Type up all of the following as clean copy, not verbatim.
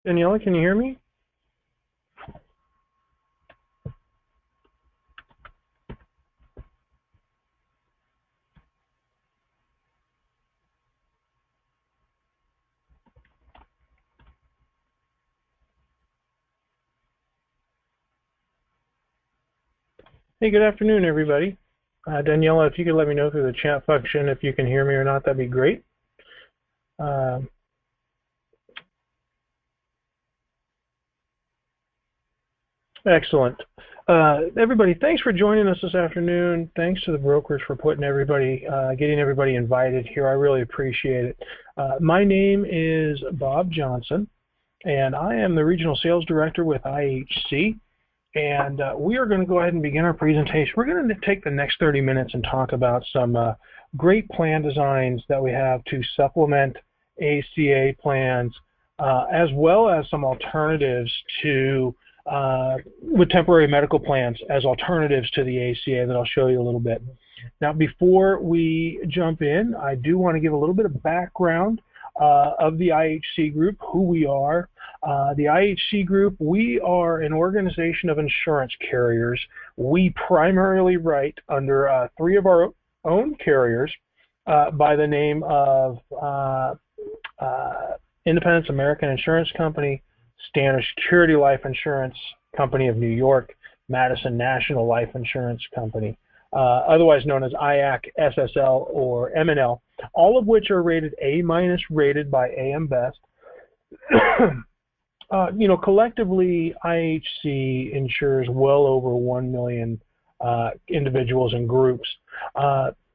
Daniela, can you hear me? Hey, good afternoon, everybody. Daniela, if you could let me know through the chat function if you can hear me or not, that'd be great. Uh, Excellent. Everybody, thanks for joining us this afternoon. Thanks to the brokers for putting getting everybody invited here. I really appreciate it. My name is Bob Johnson, and I am the Regional Sales Director with IHC. And we are going to go ahead and begin our presentation. We're going to take the next 30 minutes and talk about some great plan designs that we have to supplement ACA plans, as well as some alternatives to with temporary medical plans as alternatives to the ACA that I'll show you a little bit. Now, before we jump in, I do want to give a little bit of background of the IHC group, who we are. The IHC group, we are an organization of insurance carriers. We primarily write under three of our own carriers by the name of Independence American Insurance Company, Standard Security Life Insurance Company of New York, Madison National Life Insurance Company, otherwise known as IAC, SSL, or MNL, all of which are rated A- rated by AM Best. Collectively, IHC insures well over 1 million individuals and groups.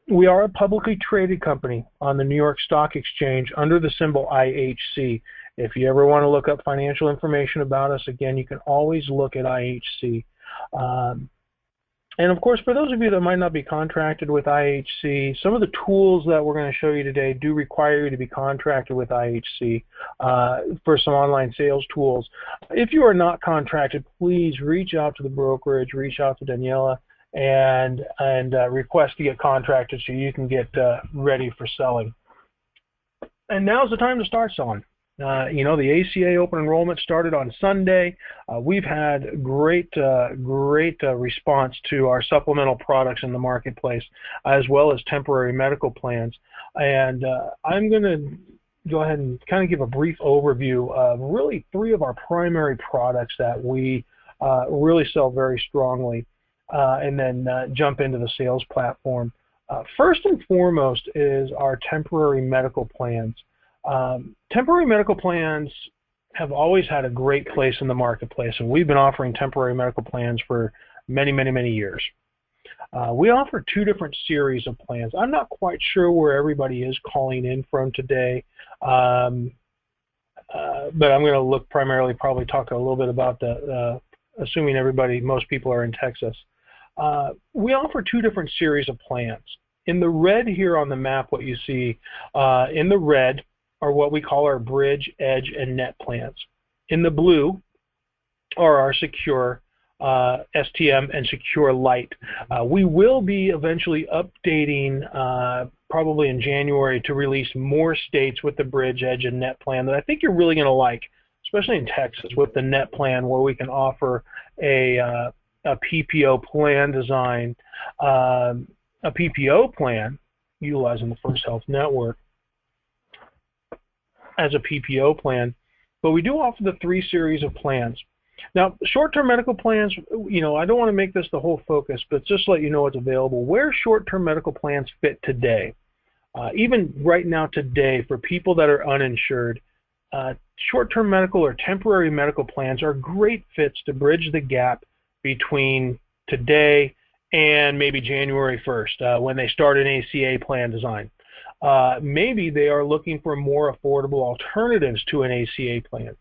We are a publicly traded company on the New York Stock Exchange under the symbol IHC. If you ever want to look up financial information about us, again, you can always look at IHC. And of course, for those of you that might not be contracted with IHC, some of the tools that we're going to show you today do require you to be contracted with IHC for some online sales tools. If you are not contracted, please reach out to the brokerage, reach out to Daniela, and request to get contracted so you can get ready for selling. And now's the time to start selling. The ACA open enrollment started on Sunday. We've had great response to our supplemental products in the marketplace, as well as temporary medical plans. And I'm going to go ahead and kind of give a brief overview of really three of our primary products that we really sell very strongly, and then jump into the sales platform. First and foremost is our temporary medical plans. Temporary medical plans have always had a great place in the marketplace, and we've been offering temporary medical plans for many, many, many years. We offer two different series of plans. I'm not quite sure where everybody is calling in from today, but I'm going to look primarily, probably talk a little bit about assuming most people are in Texas. We offer two different series of plans. In the red here on the map, what you see in the red are what we call our Bridge, Edge, and Net plans. In the blue are our Secure, STM, and Secure Lite. We will be eventually updating probably in January to release more states with the Bridge, Edge, and Net plan that I think you're really going to like, especially in Texas with the Net plan, where we can offer a PPO plan design, a PPO plan utilizing the First Health Network as a PPO plan, but we do offer the three series of plans. Now, short-term medical plans, I don't want to make this the whole focus, but just to let you know what's available. Where short-term medical plans fit today, even right now today, for people that are uninsured, short-term medical or temporary medical plans are great fits to bridge the gap between today and maybe January 1st, when they start an ACA plan design. Maybe they are looking for more affordable alternatives to an ACA plan.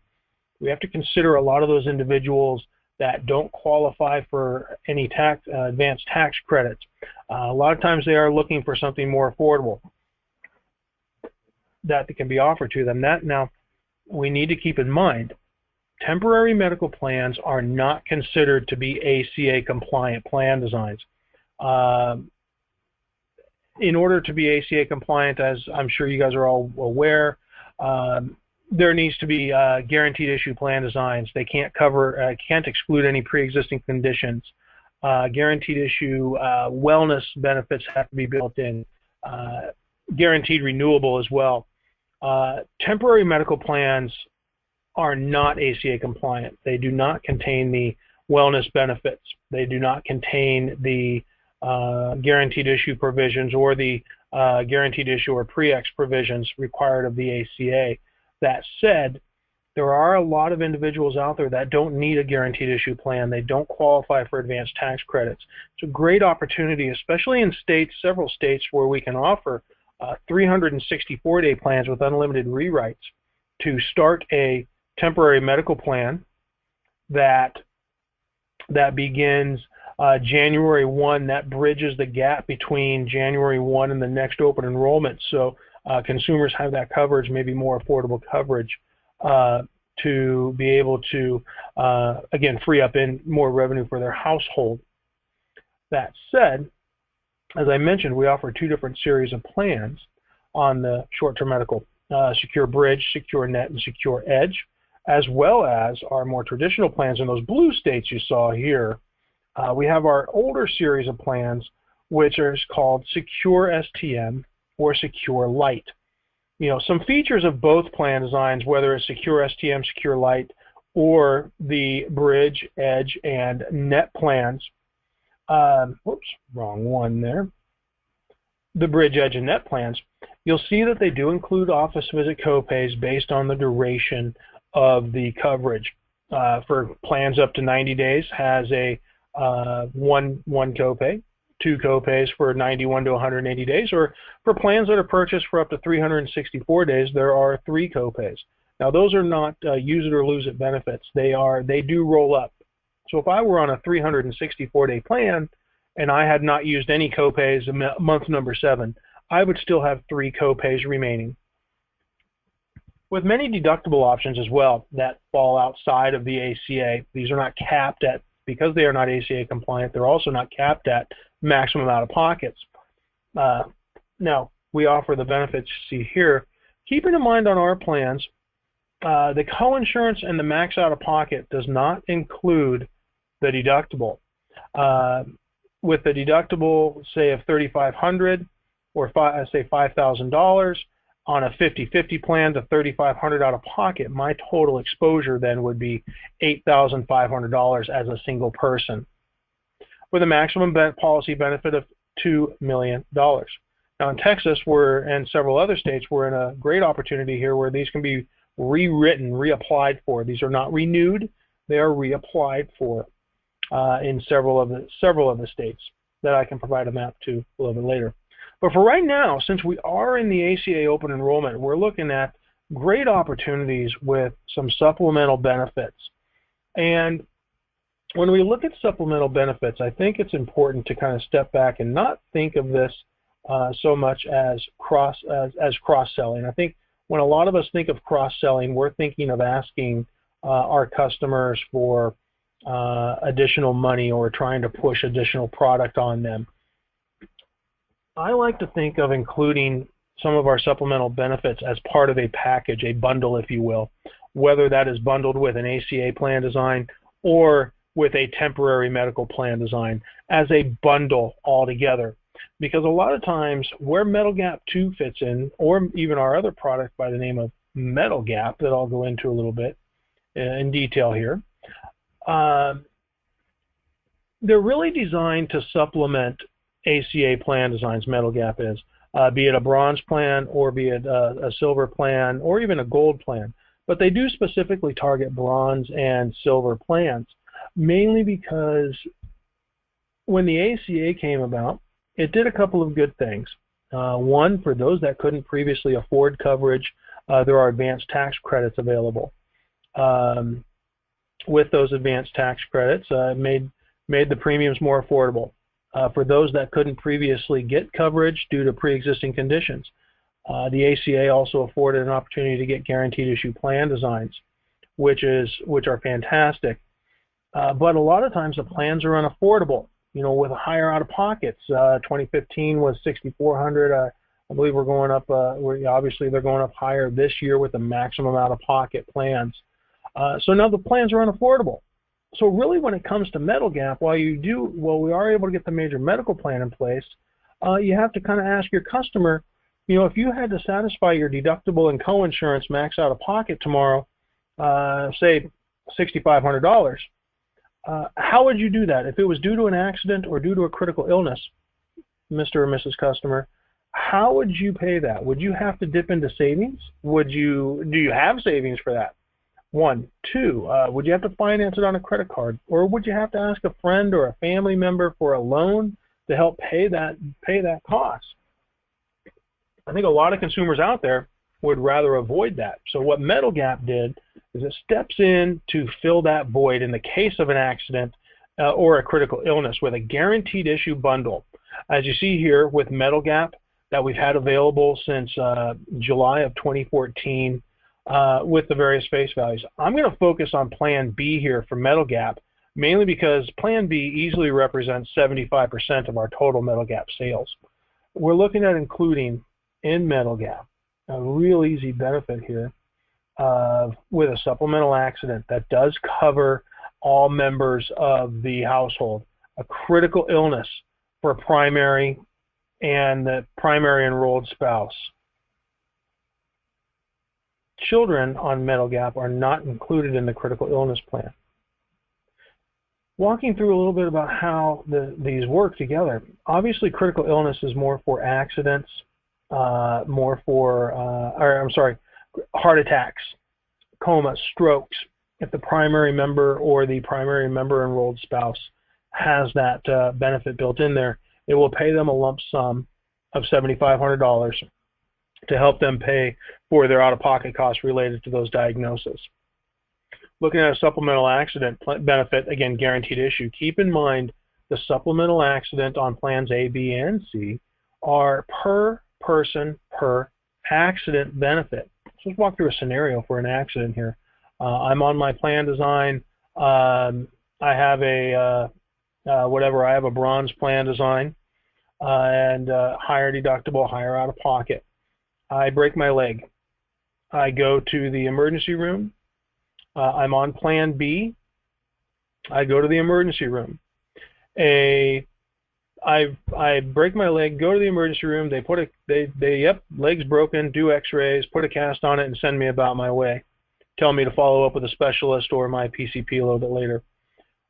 We have to consider a lot of those individuals that don't qualify for any advanced tax credits. A lot of times they are looking for something more affordable that can be offered to them. Now, we need to keep in mind, temporary medical plans are not considered to be ACA compliant plan designs. In order to be ACA compliant, as I'm sure you guys are all aware, there needs to be guaranteed issue plan designs. They can't can't exclude any pre-existing conditions. Guaranteed issue wellness benefits have to be built in. Guaranteed renewable as well. Temporary medical plans are not ACA compliant. They do not contain the wellness benefits. They do not contain the guaranteed issue provisions or the guaranteed issue or pre-ex provisions required of the ACA. That said, there are a lot of individuals out there that don't need a guaranteed issue plan. They don't qualify for advanced tax credits. It's a great opportunity, especially in several states where we can offer 364-day plans with unlimited rewrites, to start a temporary medical plan that begins January 1, that bridges the gap between January 1 and the next open enrollment. So consumers have that coverage, maybe more affordable coverage, to be able to, again, free up more revenue for their household. That said, as I mentioned, we offer two different series of plans on the short-term medical, Secure Bridge, Secure Net, and Secure Edge, as well as our more traditional plans in those blue states you saw here. We have our older series of plans, which are called Secure STM or Secure Lite. You know, some features of both plan designs, whether it's Secure STM, Secure Lite, or the Bridge, Edge, and Net plans. Whoops, wrong one there. The Bridge, Edge, and Net plans. You'll see that they do include office visit copays based on the duration of the coverage. For plans up to 90 days, has a one copay, two copays for 91 to 180 days, or for plans that are purchased for up to 364 days, there are 3 copays. Now, those are not use it or lose it benefits. They do roll up. So if I were on a 364-day plan and I had not used any copays month number 7, I would still have 3 copays remaining. With many deductible options as well that fall outside of the ACA, these are not capped at, because they are not ACA compliant, they're also not capped at maximum out-of-pockets. Now, we offer the benefits you see here. Keeping in mind on our plans, the co-insurance and the max out-of-pocket does not include the deductible. With the deductible, say, of $3,500 or say $5,000 on a 50-50 plan to $3,500 out-of-pocket, my total exposure then would be $8,500 as a single person, with a maximum policy benefit of $2 million. Now in Texas, and several other states, we're in a great opportunity here where these can be rewritten, reapplied for. These are not renewed; they are reapplied for in several of the states that I can provide a map to a little bit later. But for right now, since we are in the ACA open enrollment, we're looking at great opportunities with some supplemental benefits. And when we look at supplemental benefits, I think it's important to kind of step back and not think of this so much as cross-selling. I think when a lot of us think of cross-selling, we're thinking of asking our customers for additional money or trying to push additional product on them. I like to think of including some of our supplemental benefits as part of a package, a bundle, if you will, whether that is bundled with an ACA plan design or with a temporary medical plan design as a bundle altogether. Because a lot of times where Metal Gap 2 fits in, or even our other product by the name of Metal Gap that I'll go into a little bit in detail here, they're really designed to supplement ACA plan designs. Metal Gap is, be it a bronze plan or be it a silver plan or even a gold plan. But they do specifically target bronze and silver plans, mainly because when the ACA came about, it did a couple of good things. One, for those that couldn't previously afford coverage, there are advanced tax credits available. With those advanced tax credits, made the premiums more affordable. For those that couldn't previously get coverage due to pre-existing conditions, the ACA also afforded an opportunity to get guaranteed issue plan designs, which are fantastic. But a lot of times the plans are unaffordable. You know, with higher out-of-pockets. 2015 was $6,400. I believe we're going up, obviously they're going up higher this year with the maximum out-of-pocket plans. So now the plans are unaffordable. So really when it comes to Medigap, while we are able to get the major medical plan in place, you have to kind of ask your customer, if you had to satisfy your deductible and co-insurance max out-of-pocket tomorrow, say $6,500, how would you do that? If it was due to an accident or due to a critical illness, Mr. or Mrs. Customer, how would you pay that? Would you have to dip into savings? Do you have savings for that? 1. 2, would you have to finance it on a credit card? Or would you have to ask a friend or a family member for a loan to help pay that cost? I think a lot of consumers out there would rather avoid that. So what Medigap did is it steps in to fill that void in the case of an accident or a critical illness with a guaranteed issue bundle. As you see here with Medigap that we've had available since July of 2014 with the various face values. I'm going to focus on Plan B here for Medigap, mainly because Plan B easily represents 75% of our total Medigap sales. We're looking at including in Medigap a real easy benefit here with a supplemental accident that does cover all members of the household, a critical illness for primary and the primary enrolled spouse. Children on Medigap are not included in the critical illness plan. Walking through a little bit about how these work together. Obviously, critical illness is more for accidents, heart attacks, comas, strokes. If the primary member or the primary member enrolled spouse has that benefit built in there, it will pay them a lump sum of $7,500 to help them pay for their out-of-pocket costs related to those diagnoses. Looking at a supplemental accident benefit, again, guaranteed issue, keep in mind the supplemental accident on plans A, B, and C are per person per accident benefit. So let's walk through a scenario for an accident here. I'm on my plan design. I have a I have a bronze plan design and higher deductible, higher out-of-pocket. I break my leg. I go to the emergency room. I'm on Plan B. I go to the emergency room. I break my leg, go to the emergency room. Yep, leg's broken. Do X-rays, put a cast on it, and send me about my way. Tell me to follow up with a specialist or my PCP a little bit later.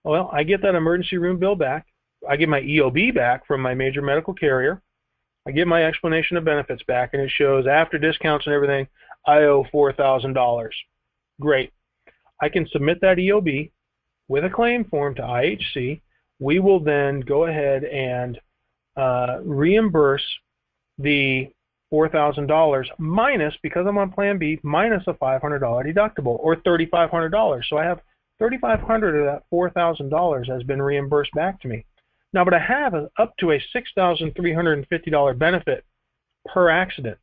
Well, I get that emergency room bill back. I get my EOB back from my major medical carrier. I get my explanation of benefits back, and it shows after discounts and everything, I owe $4,000. Great. I can submit that EOB with a claim form to IHC. We will then go ahead and reimburse the $4,000 minus, because I'm on Plan B, minus a $500 deductible, or $3,500. So I have $3,500 of that $4,000 has been reimbursed back to me. Now, but I have up to a $6,350 benefit per accident.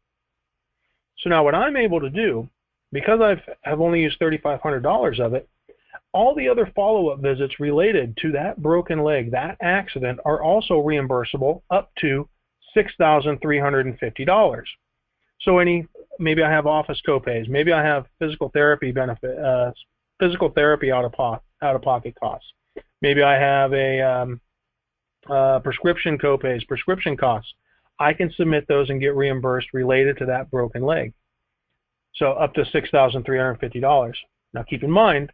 So now what I'm able to do, because I've only used $3,500 of it, all the other follow-up visits related to that broken leg, that accident, are also reimbursable up to $6,350. So maybe I have office copays, maybe I have physical therapy benefit, physical therapy out-of-pocket costs. Maybe I have a prescription copays, prescription costs. I can submit those and get reimbursed related to that broken leg. So up to $6,350. Now keep in mind,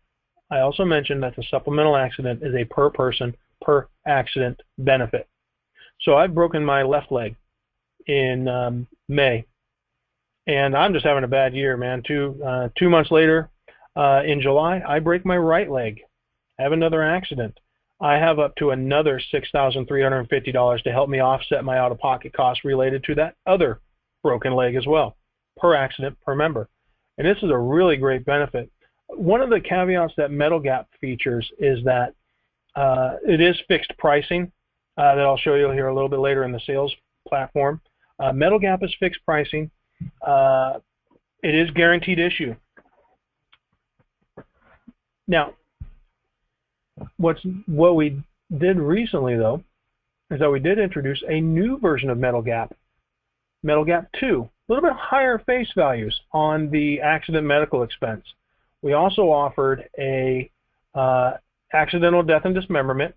I also mentioned that the supplemental accident is a per person, per accident benefit. So I've broken my left leg in May, and I'm just having a bad year, man. 2 months later, in July, I break my right leg. I have another accident. I have up to another $6,350 to help me offset my out-of-pocket costs related to that other broken leg as well, per accident, per member. And this is a really great benefit. One of the caveats that Medigap features is that it is fixed pricing that I'll show you here a little bit later in the sales platform. Medigap is fixed pricing. It is guaranteed issue. Now, what we did recently, though, is that we did introduce a new version of Medigap. Metal Gap 2, a little bit higher face values on the accident medical expense. We also offered a accidental death and dismemberment,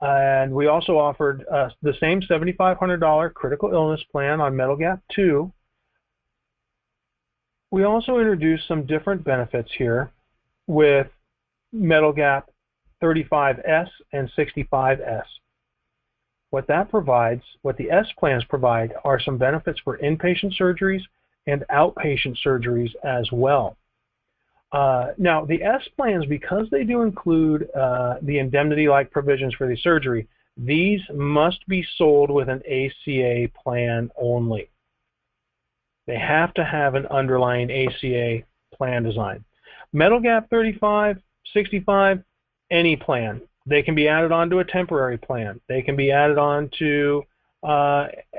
and we also offered the same $7,500 critical illness plan on Metal Gap 2. We also introduced some different benefits here with Metal Gap 35S and 65S. What that provides, what the S plans provide, are some benefits for inpatient surgeries and outpatient surgeries as well. Now, the S plans, because they do include the indemnity-like provisions for the surgery, these must be sold with an ACA plan only. They have to have an underlying ACA plan design. Metal Gap 35, 65, any plan. They can be added onto a temporary plan. They can be added on to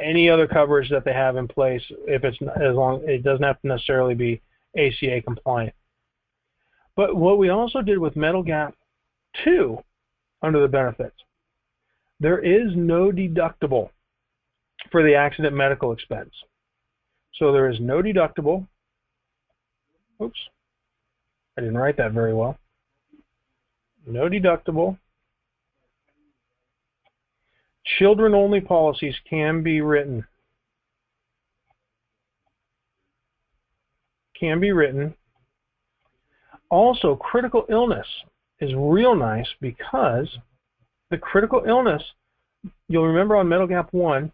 any other coverage that they have in place if it's as long it doesn't have to necessarily be ACA compliant. But what we also did with Metal Gap 2 under the benefits, there is no deductible for the accident medical expense. So there is no deductible. Oops, I didn't write that very well. No deductible. Children-only policies can be written. Also, critical illness is real nice because the critical illness, you'll remember on Metal Gap 1,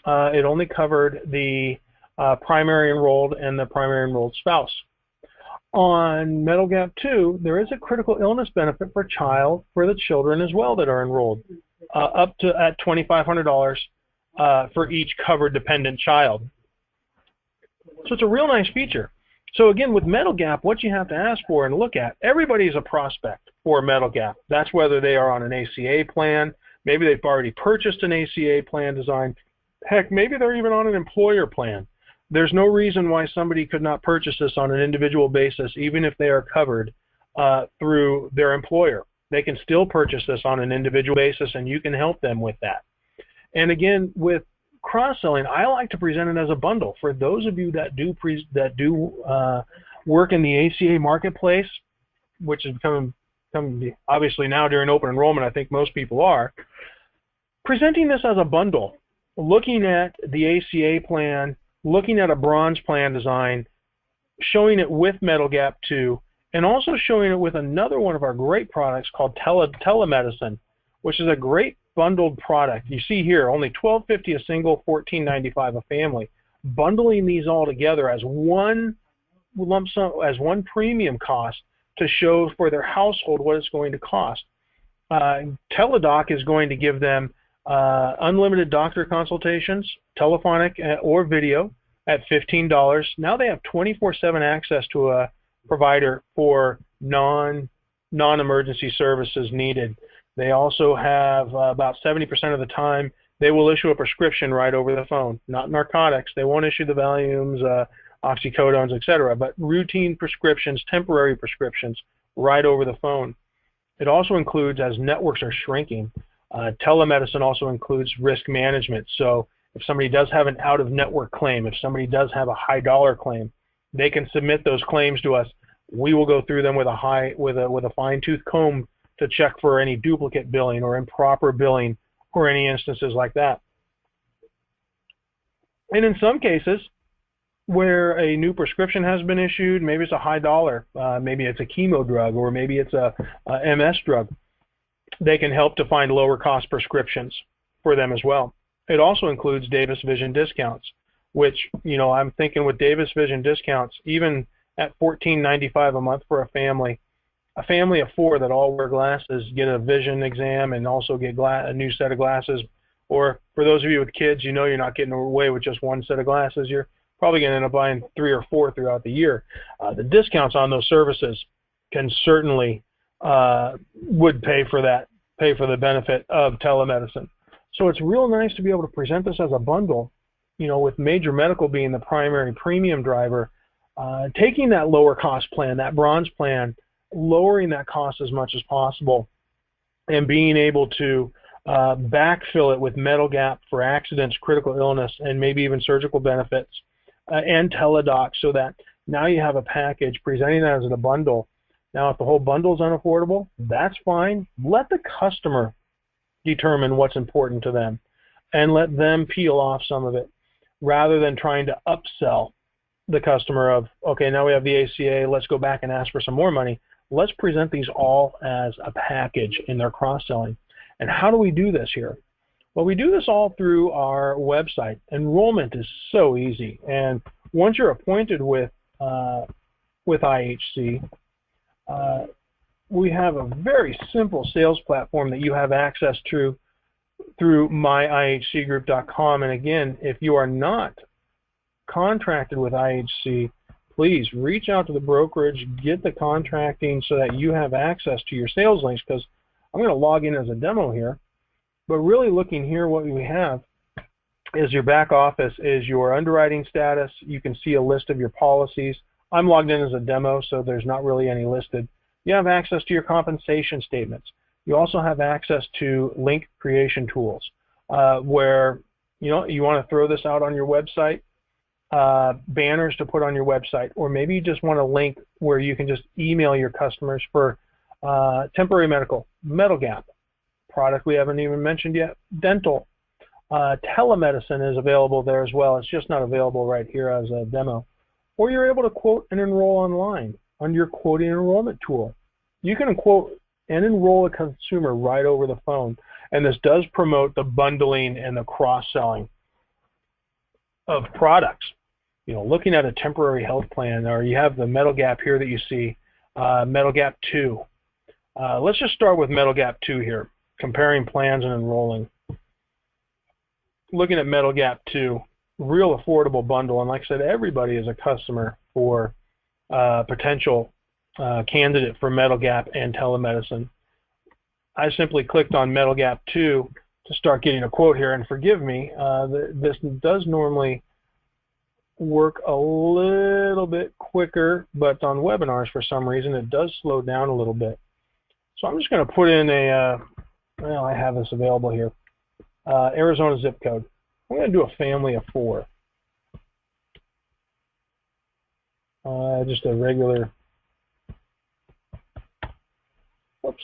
it only covered the primary enrolled and the primary enrolled spouse. On Metal Gap 2, there is a critical illness benefit for the children as well that are enrolled, up to at $2,500 for each covered dependent child. So it's a real nice feature. So again, with Metal Gap, what you have to ask for and look at, everybody is a prospect for Metal Gap. That's whether they are on an ACA plan, maybe they've already purchased an ACA plan design, heck, maybe they're even on an employer plan. There's no reason why somebody could not purchase this on an individual basis, even if they are covered through their employer. They can still purchase this on an individual basis, and you can help them with that. And again, with cross-selling, I like to present it as a bundle. For those of you that do work in the ACA marketplace, which is becoming obviously now during open enrollment, I think most people are, presenting this as a bundle, looking at the ACA plan, looking at a bronze plan design, showing it with Metal Gap 2, and also showing it with another one of our great products called telemedicine, which is a great bundled product. You see here, only $12.50 a single, $14.95 a family. Bundling these all together as one lump sum, as one premium cost to show for their household what it's going to cost. Teladoc is going to give them unlimited doctor consultations, telephonic or video, at $15. Now they have 24/7 access to a provider for non-emergency services needed. They also have about 70% of the time they will issue a prescription right over the phone. Not narcotics. They won't issue the Valiums, oxycodones, etc., but routine prescriptions, temporary prescriptions right over the phone. It also includes, as networks are shrinking, telemedicine also includes risk management. So if somebody does have an out-of-network claim, if somebody does have a high-dollar claim, they can submit those claims to us. We will go through them with a fine-tooth comb to check for any duplicate billing or improper billing or any instances like that. And in some cases, where a new prescription has been issued, maybe it's a high dollar, maybe it's a chemo drug, or maybe it's a MS drug, they can help to find lower cost prescriptions for them as well. It also includes Davis Vision discounts, which, you know, I'm thinking with Davis Vision discounts, even at $14.95 a month for a family of 4 that all wear glasses, get a vision exam and also get a new set of glasses. Or for those of you with kids, you know you're not getting away with just one set of glasses. You're probably going to end up buying 3 or 4 throughout the year. The discounts on those services can certainly would pay for the benefit of telemedicine. So it's real nice to be able to present this as a bundle, you know, with Major Medical being the primary premium driver, taking that lower cost plan, that bronze plan, lowering that cost as much as possible, and being able to backfill it with metal gap for accidents, critical illness, and maybe even surgical benefits, and teledoc, so that now you have a package presenting that as a bundle. Now, if the whole bundle is unaffordable, that's fine. Let the customer determine what's important to them and let them peel off some of it rather than trying to upsell the customer of, okay, now we have the ACA, let's go back and ask for some more money. Let's present these all as a package in their cross-selling. And how do we do this here? Well, we do this all through our website. Enrollment is so easy. And once you're appointed with IHC, we have a very simple sales platform that you have access to through myihcgroup.com. And again, if you are not contracted with IHC, please reach out to the brokerage, get the contracting so that you have access to your sales links, because I'm going to log in as a demo here. But really looking here, what we have is your back office, is your underwriting status. You can see a list of your policies. I'm logged in as a demo, so there's not really any listed. You have access to your compensation statements. You also have access to link creation tools, where you want to throw this out on your website, banners to put on your website, or maybe you just want a link where you can just email your customers for temporary medical, metal gap, product we haven't even mentioned yet, dental, telemedicine is available there as well. It's just not available right here as a demo. Or you're able to quote and enroll online under your quoting enrollment tool. You can quote and enroll a consumer right over the phone. And this does promote the bundling and the cross-selling of products. Looking at a temporary health plan, or you have the metal gap here that you see, metal gap 2. Let's just start with metal gap 2 here, comparing plans and enrolling. Looking at metal gap 2, real affordable bundle, and like I said, everybody is a customer for potential candidate for metal gap and telemedicine. I simply clicked on metal gap 2 to start getting a quote here, and forgive me, this does normally work a little bit quicker, but on webinars for some reason it does slow down a little bit. So I'm just going to put in well, I have this available here, Arizona zip code. I'm going to do a family of 4. Just a regular, whoops.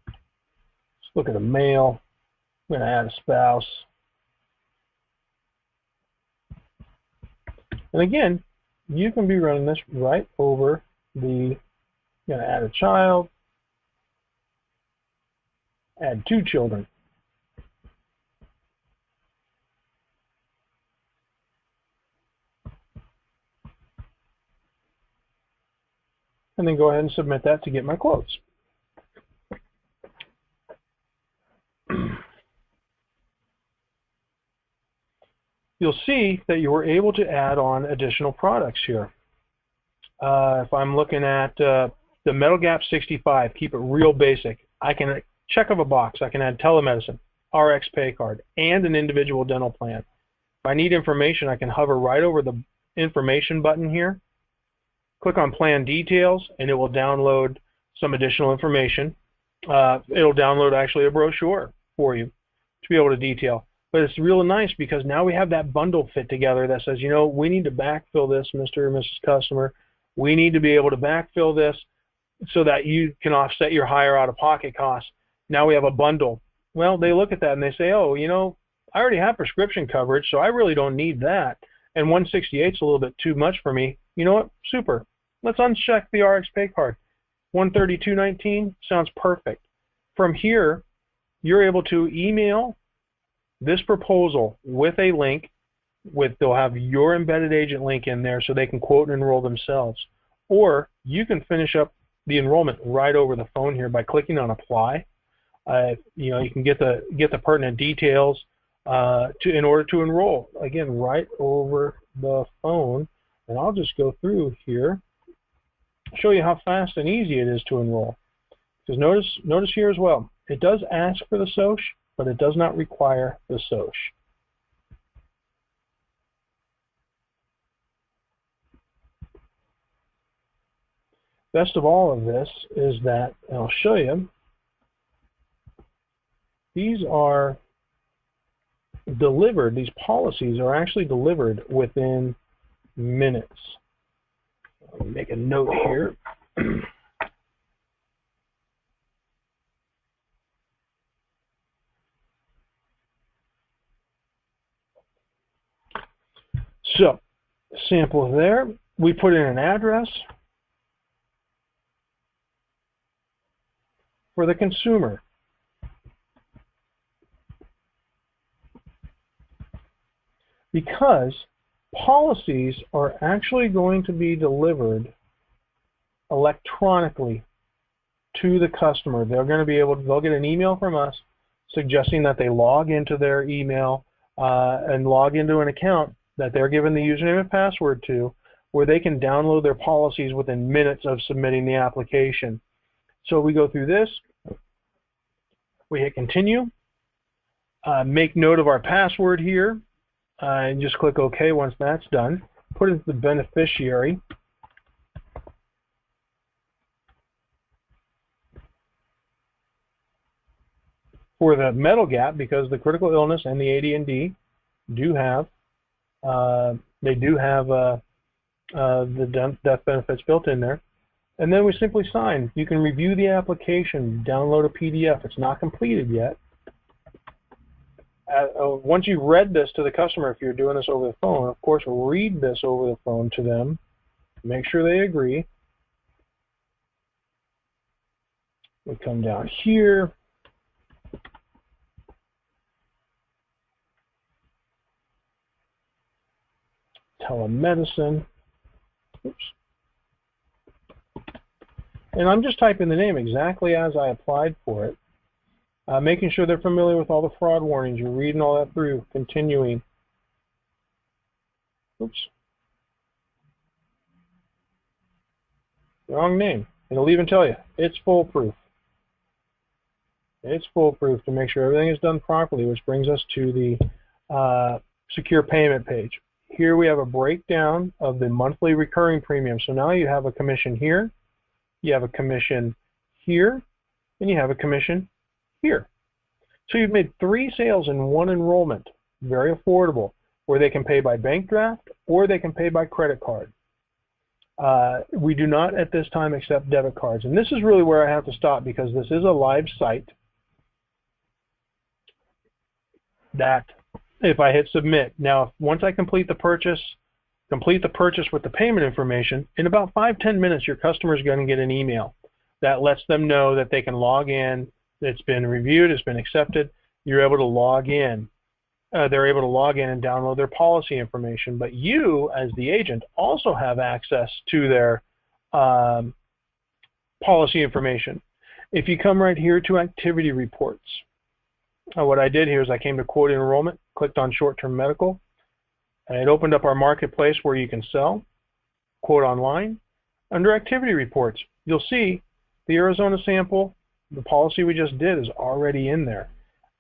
Let's look at a male. I'm going to add a spouse. And again, you can be running this right over the, going to add a child, add 2 children. And then go ahead and submit that to get my quotes. You'll see that you were able to add on additional products here. If I'm looking at the metal gap 65, keep it real basic. I can check of a box. I can add telemedicine, RX pay card, and an individual dental plan. If I need information, I can hover right over the information button here, click on plan details, and it will download some additional information. It'll download actually a brochure for you to be able to detail. But it's real nice because now we have that bundle fit together that says, we need to backfill this, Mr. or Mrs. Customer. We need to be able to backfill this so that you can offset your higher out-of-pocket costs. Now we have a bundle. Well, they look at that and they say, oh, I already have prescription coverage, so I really don't need that. And 168 is a little bit too much for me. You know what? Super. Let's uncheck the RX pay card. 132.19 sounds perfect. From here, you're able to email this proposal with a link. They'll have your embedded agent link in there so they can quote and enroll themselves. Or you can finish up the enrollment right over the phone here by clicking on apply. You can get the pertinent details in order to enroll. Again, right over the phone. And I'll just go through here, show you how fast and easy it is to enroll. Because notice here as well, it does ask for the SOCH, but it does not require the SOCH. Best of all of this is that, and I'll show you, these are delivered, these policies are actually delivered within minutes. Let me make a note here. So, sample there. We put in an address for the consumer. Because policies are actually going to be delivered electronically to the customer. They're going to be able to, they'll get an email from us suggesting that they log into their email and log into an account that they're given the username and password to, where they can download their policies within minutes of submitting the application. So we go through this, we hit continue, make note of our password here, and just click OK once that's done. Put it to the beneficiary. For the metal gap, because the critical illness and the AD&D do have, the death benefits built in there. And then we simply sign. You can review the application, download a PDF. It's not completed yet. Once you've read this to the customer, if you're doing this over the phone, of course, read this over the phone to them. Make sure they agree. We come down here. Telemedicine. Oops. And I'm just typing the name exactly as I applied for it. Making sure they're familiar with all the fraud warnings. You're reading all that through, continuing. Oops. Wrong name. It'll even tell you, it's foolproof. It's foolproof to make sure everything is done properly, which brings us to the secure payment page. Here we have a breakdown of the monthly recurring premium. So now you have a commission here, you have a commission here, and you have a commission here. So you've made 3 sales in one enrollment. Very affordable, where they can pay by bank draft or they can pay by credit card. We do not at this time accept debit cards. And this is really where I have to stop, because this is a live site that if I hit submit, now once I complete the purchase with the payment information, in about 5-10 minutes your customer is going to get an email that lets them know that they can log in, it's been reviewed, it's been accepted, you're able to log in. They're able to log in and download their policy information, but you as the agent also have access to their policy information. If you come right here to activity reports, what I did here is I came to quote enrollment, clicked on short-term medical, and it opened up our marketplace where you can sell, quote online. Under activity reports, you'll see the Arizona sample, the policy we just did, is already in there.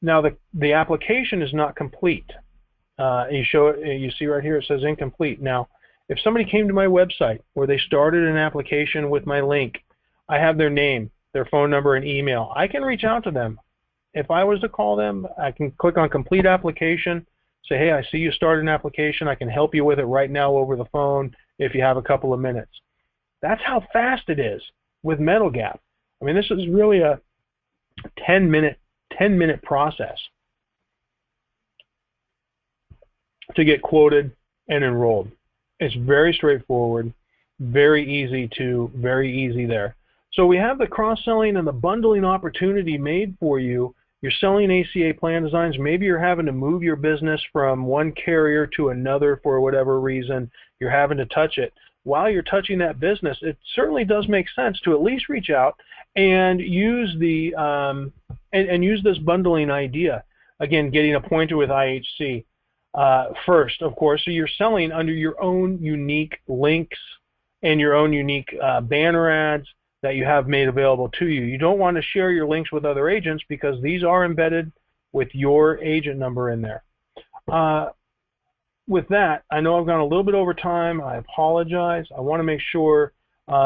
Now the application is not complete. You see right here it says incomplete. Now, if somebody came to my website where they started an application with my link, I have their name, their phone number, and email. I can reach out to them. If I was to call them, I can click on complete application, say, hey, I see you started an application. I can help you with it right now over the phone if you have a couple of minutes. That's how fast it is with Metal Gap. I mean, this is really a 10-minute process to get quoted and enrolled. It's very straightforward, very easy there. So we have the cross-selling and the bundling opportunity made for you. You're selling ACA plan designs. Maybe you're having to move your business from one carrier to another for whatever reason. You're having to touch it. While you're touching that business, it certainly does make sense to at least reach out and use the use this bundling idea. Again, getting appointed with IHC first, of course. So you're selling under your own unique links and your own unique banner ads that you have made available to you. You don't want to share your links with other agents because these are embedded with your agent number in there. With that, I know I've gone a little bit over time. I apologize. I want to make sure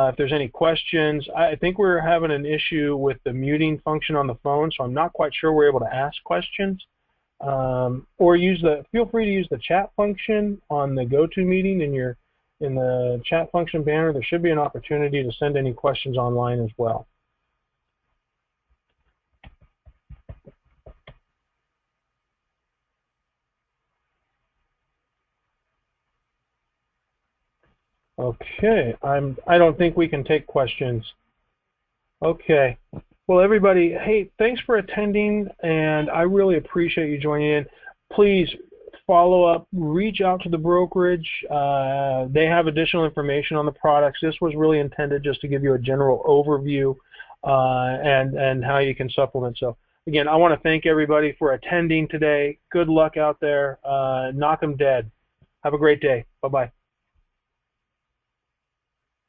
if there's any questions. I think we're having an issue with the muting function on the phone, so I'm not quite sure we're able to ask questions. Or feel free to use the chat function on the GoToMeeting in the chat function banner. There should be an opportunity to send any questions online as well. Okay, I don't think we can take questions. Okay. Well, everybody, hey, thanks for attending, and I really appreciate you joining in. Please follow up, reach out to the brokerage. They have additional information on the products. This was really intended just to give you a general overview and how you can supplement. So, again, I want to thank everybody for attending today. Good luck out there. Knock 'em dead. Have a great day. Bye-bye.